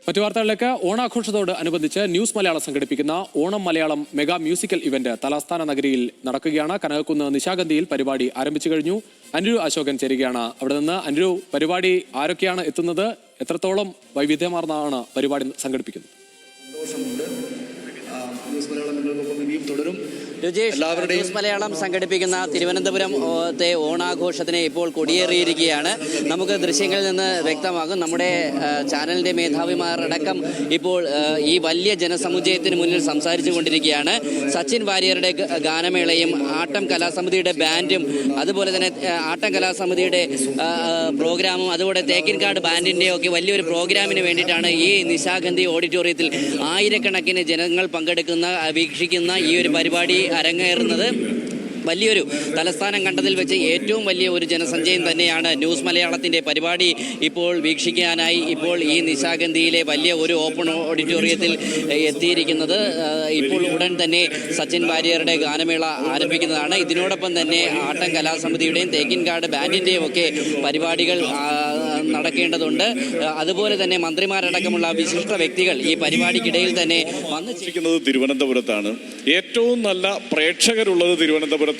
മറ്റു വാർത്തകളിലേക്ക് ഓണാഘോഷത്തോട് അനുബന്ധിച്ച് ന്യൂസ് മലയാളം സംഘടിപ്പിക്കുന്ന Onam Malayalam mega musical event തലസ്ഥാന നഗരിയിൽ നടക്കുകയാണ്. കനകക്കുന്ന് നിശാഗന്ധിയിൽ പരിപാടി ആരംഭിച്ചു കഴിഞ്ഞു. അനുരു അശോകൻ ചേരുകയാണ്. അവിടെ നിന്ന് അനുരു, പരിപാടി ആരൊക്കെയാണ് എത്തുന്നത്? എത്രത്തോളം വൈവിധ്യമാർന്നാണ് പരിപാടി സംഘടിപ്പിക്കുന്നത്? ന്യൂസ് മലയാളം സംഘടിപ്പിക്കുന്ന തിരുവനന്തപുരത്തെ ഓണാഘോഷത്തിന് ഇപ്പോൾ കൊടിയേറിയിരിക്കുകയാണ്. നമുക്ക് ദൃശ്യങ്ങളിൽ നിന്ന് വ്യക്തമാകും. നമ്മുടെ ചാനലിൻ്റെ മേധാവിമാർ അടക്കം ഇപ്പോൾ ഈ വലിയ ജനസമുച്ചയത്തിന് മുന്നിൽ സംസാരിച്ചു കൊണ്ടിരിക്കുകയാണ്. സച്ചിൻ വാര്യരുടെ ഗാനമേളയും ആട്ടം കലാസമിതിയുടെ ബാൻഡും അതുപോലെ തന്നെ ആട്ടം കലാസമിതിയുടെ പ്രോഗ്രാമും അതുപോലെ തേക്കിൻകാട് ബാൻഡിൻ്റെയും ഒക്കെ വലിയൊരു പ്രോഗ്രാമിന് വേണ്ടിയിട്ടാണ് ഈ നിശാഗന്ധി ഓഡിറ്റോറിയത്തിൽ ആയിരക്കണക്കിന് ജനങ്ങൾ പങ്കെടുക്കുന്ന വീക്ഷിക്കുന്ന ഈ ഒരു പരിപാടി അരങ്ങേറുന്നത്. വലിയൊരു തലസ്ഥാനം കണ്ടതിൽ വെച്ച് ഏറ്റവും വലിയ ഒരു ജനസഞ്ചയം തന്നെയാണ് ന്യൂസ് മലയാളത്തിൻ്റെ പരിപാടി ഇപ്പോൾ വീക്ഷിക്കാനായി ഇപ്പോൾ ഈ നിശാഗന്ധിയിലെ വലിയ ഒരു ഓപ്പൺ ഓഡിറ്റോറിയത്തിൽ എത്തിയിരിക്കുന്നത്. ഇപ്പോൾ ഉടൻ തന്നെ സച്ചിൻ വാര്യരുടെ ഗാനമേള ആരംഭിക്കുന്നതാണ്. ഇതിനോടൊപ്പം തന്നെ ആട്ടം കലാസമിതിയുടെയും തേക്കിൻകാട് ബാൻഡിൻ്റെയും ഒക്കെ പരിപാടികൾ നടക്കേണ്ടതുണ്ട്. അതുപോലെ തന്നെ മന്ത്രിമാരടക്കമുള്ള വിശിഷ്ട വ്യക്തികൾ ഈ പരിപാടിക്കിടയിൽ തന്നെ വന്നിരിക്കുന്നത് തിരുവനന്തപുരത്താണ്. ഏറ്റവും നല്ല പ്രേക്ഷകരുള്ളത് തിരുവനന്തപുരത്താണ്.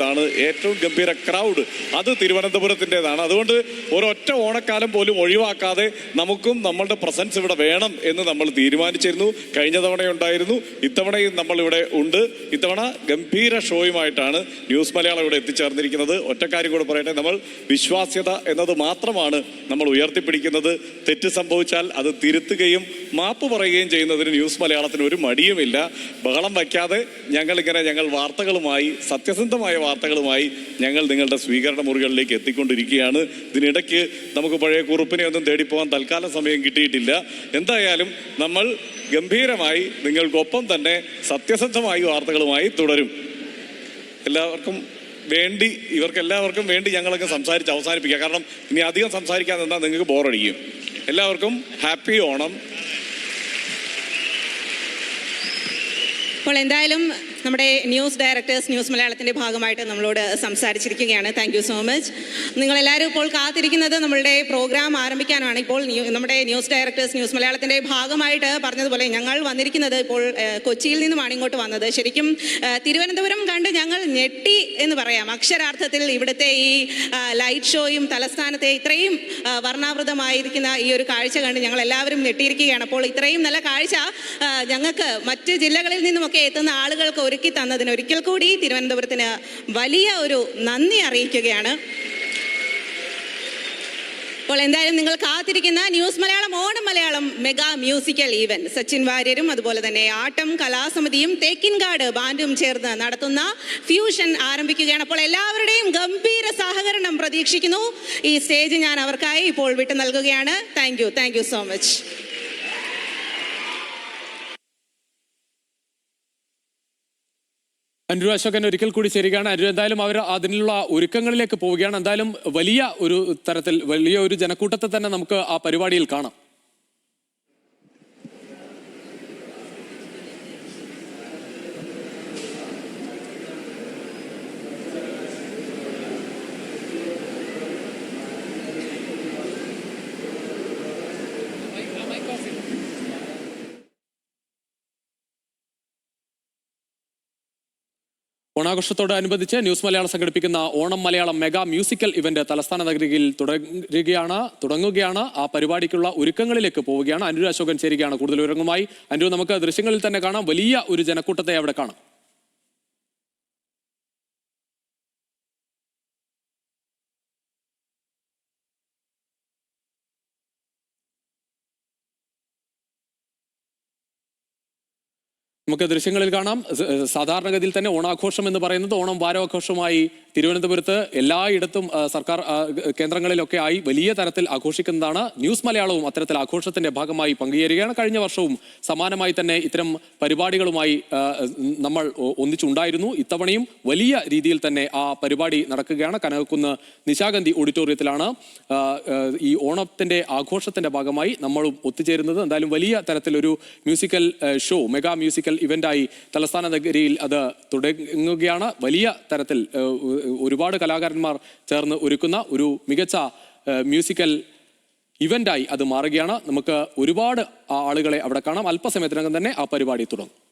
ഏറ്റവും ഗംഭീര ക്രൗഡ് അത് തിരുവനന്തപുരത്തിൻ്റെതാണ്. അതുകൊണ്ട് ഒരൊറ്റ ഓണക്കാലം പോലും ഒഴിവാക്കാതെ നമുക്കും നമ്മളുടെ പ്രസൻസ് ഇവിടെ വേണം എന്ന് നമ്മൾ തീരുമാനിച്ചിരുന്നു. കഴിഞ്ഞ തവണയുണ്ടായിരുന്നു, ഇത്തവണയും നമ്മളിവിടെ ഉണ്ട്. ഇത്തവണ ഗംഭീര ഷോയുമായിട്ടാണ് ന്യൂസ് മലയാളം ഇവിടെ എത്തിച്ചേർന്നിരിക്കുന്നത്. ഒറ്റക്കാര്യം കൂടെ പറയട്ടെ, നമ്മൾ വിശ്വാസ്യത എന്നത് മാത്രമാണ് നമ്മൾ ഉയർത്തിപ്പിടിക്കുന്നത്. തെറ്റ് സംഭവിച്ചാൽ അത് തിരുത്തുകയും മാപ്പ് പറയുകയും ചെയ്യുന്നതിന് ന്യൂസ് മലയാളത്തിന് ഒരു മടിയുമില്ല. ബഹളം വയ്ക്കാതെ ഞങ്ങൾ വാർത്തകളുമായി, സത്യസന്ധമായ വാർത്തകളുമായി ഞങ്ങൾ നിങ്ങളുടെ സ്വീകരണ മുറികളിലേക്ക് എത്തിക്കൊണ്ടിരിക്കുകയാണ്. ഇതിനിടയ്ക്ക് നമുക്ക് പഴയ കുറുപ്പിനെ ഒന്നും തേടിപ്പോകാൻ തൽക്കാലം സമയം കിട്ടിയിട്ടില്ല. എന്തായാലും നമ്മൾ ഗംഭീരമായി നിങ്ങൾക്കൊപ്പം തന്നെ സത്യസന്ധമായ വാർത്തകളുമായി തുടരും. ഇവർക്കെല്ലാവർക്കും വേണ്ടി ഞങ്ങളൊക്കെ സംസാരിച്ച് അവസാനിപ്പിക്കുക. കാരണം ഇനി അധികം സംസാരിക്കാൻ നിന്നാൽ നിങ്ങൾക്ക് ബോറടിക്കും. എല്ലാവർക്കും ഹാപ്പി ഓണം. അപ്പോൾ എന്തായാലും നമ്മുടെ ന്യൂസ് ഡയറക്ടേഴ്സ് ന്യൂസ് മലയാളത്തിൻ്റെ ഭാഗമായിട്ട് നമ്മളോട് സംസാരിച്ചിരിക്കുകയാണ്. Thank you so much. നിങ്ങളെല്ലാവരും ഇപ്പോൾ കാത്തിരിക്കുന്നത് നമ്മളുടെ പ്രോഗ്രാം ആരംഭിക്കാനാണ്. ഇപ്പോൾ നമ്മുടെ ന്യൂസ് ഡയറക്ടേഴ്സ് ന്യൂസ് മലയാളത്തിൻ്റെ ഭാഗമായിട്ട് പറഞ്ഞതുപോലെ ഞങ്ങൾ വന്നിരിക്കുന്നത് ഇപ്പോൾ കൊച്ചിയിൽ നിന്നുമാണ് ഇങ്ങോട്ട് വന്നത്. ശരിക്കും തിരുവനന്തപുരം കണ്ട് ഞങ്ങൾ ഞെട്ടി എന്ന് പറയാം. അക്ഷരാർത്ഥത്തിൽ ഇവിടുത്തെ ഈ ലൈറ്റ് ഷോയും തലസ്ഥാനത്തെ ഇത്രയും വർണ്ണാവൃതമായിരിക്കുന്ന ഈ ഒരു കാഴ്ച കണ്ട് ഞങ്ങൾ എല്ലാവരും ഞെട്ടിയിരിക്കുകയാണ്. അപ്പോൾ ഇത്രയും നല്ല കാഴ്ച ഞങ്ങൾക്ക് മറ്റ് ജില്ലകളിൽ നിന്നുമൊക്കെ എത്തുന്ന ആളുകൾക്ക് ഒരുക്കി തന്നതിന് ഒരിക്കൽ കൂടി തിരുവനന്തപുരത്തിന് വലിയ ഒരു നന്ദി അറിയിക്കുകയാണ്. അപ്പോൾ എന്തായാലും നിങ്ങൾ കാത്തിരിക്കുന്ന news Malayalam Onam Malayalam mega musical event Sachin വാര്യരും അതുപോലെ തന്നെ ആട്ടം കലാസമിതിയും തേക്കിൻകാട് ബാൻഡും ചേർന്ന് നടത്തുന്ന ഫ്യൂഷൻ ആരംഭിക്കുകയാണ്. അപ്പോൾ എല്ലാവരുടെയും ഗംഭീര സഹകരണം പ്രതീക്ഷിക്കുന്നു. ഈ സ്റ്റേജ് ഞാൻ അവർക്കായി ഇപ്പോൾ വിട്ടു നൽകുകയാണ്. Thank you so much. അനുരു അശോകൻ ഒരിക്കൽ കൂടി ചേരുകയാണ്. അനുരു, എന്തായാലും അവർ അതിനുള്ള ഒരുക്കങ്ങളിലേക്ക് പോവുകയാണ്. എന്തായാലും വലിയ ഒരു തരത്തിൽ വലിയ ഒരു ജനക്കൂട്ടത്തെ തന്നെ നമുക്ക് ആ പരിപാടിയിൽ കാണാം. ഓണാഘോഷത്തോടനുബന്ധിച്ച് ന്യൂസ് മലയാളം സംഘടിപ്പിക്കുന്ന Onam Malayalam mega musical event തലസ്ഥാന നഗരിയിൽ തുടങ്ങുകയാണ്. ആ പരിപാടിക്കുള്ള ഒരുക്കങ്ങളിലേക്ക് പോവുകയാണ്. അനുരു അശോകൻ ചേരുകയാണ് കൂടുതൽ വിവരങ്ങളുമായി. അനുരു, നമുക്ക് ദൃശ്യങ്ങളിൽ തന്നെ കാണാം, വലിയ ഒരു ജനക്കൂട്ടത്തെ അവിടെ കാണാം. നമുക്ക് ദൃശ്യങ്ങളിൽ കാണാം. സാധാരണഗതിയിൽ തന്നെ ഓണാഘോഷം എന്ന് പറയുന്നത് ഓണം വാരാഘോഷമായി തിരുവനന്തപുരത്ത് എല്ലായിടത്തും സർക്കാർ കേന്ദ്രങ്ങളിലൊക്കെ ആയി വലിയ തരത്തിൽ ആഘോഷിക്കുന്നതാണ്. ന്യൂസ് മലയാളവും അത്തരത്തിൽ ആഘോഷത്തിന്റെ ഭാഗമായി പങ്കുചേരുകയാണ്. കഴിഞ്ഞ വർഷവും സമാനമായി തന്നെ ഇത്തരം പരിപാടികളുമായി നമ്മൾ ഒന്നിച്ചുണ്ടായിരുന്നു. ഇത്തവണയും വലിയ രീതിയിൽ തന്നെ ആ പരിപാടി നടക്കുകയാണ്. കനകക്കുന്ന് നിശാഗന്ധി ഓഡിറ്റോറിയത്തിലാണ് ഈ ഓണത്തിന്റെ ആഘോഷത്തിന്റെ ഭാഗമായി നമ്മളും ഒത്തുചേരുന്നത്. എന്തായാലും വലിയ തരത്തിലൊരു മ്യൂസിക്കൽ ഷോ, മെഗാ മ്യൂസിക്കൽ ഇവന്റായി തലസ്ഥാന നഗരിയിൽ അത് തുടങ്ങുകയാണ്. വലിയ തരത്തിൽ ഒരുപാട് കലാകാരന്മാർ ചേർന്ന് ഒരുക്കുന്ന ഒരു മികച്ച മ്യൂസിക്കൽ ഇവന്റായി അത് മാറുകയാണ്. നമുക്ക് ഒരുപാട് ആളുകളെ അവിടെ കാണാം. അല്പസമയത്തിനകം തന്നെ ആ പരിപാടി തുടങ്ങും.